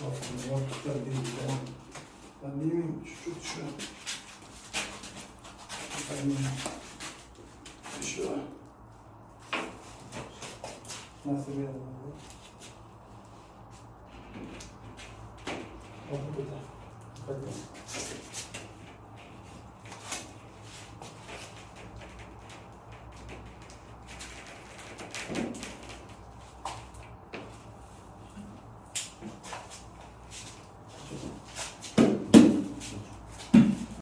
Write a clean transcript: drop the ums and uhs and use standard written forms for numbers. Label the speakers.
Speaker 1: Vakıflar değil. Ben değil miyim? Şu. Şu. Nasıl bir adam bu? Bak burada. Bakın.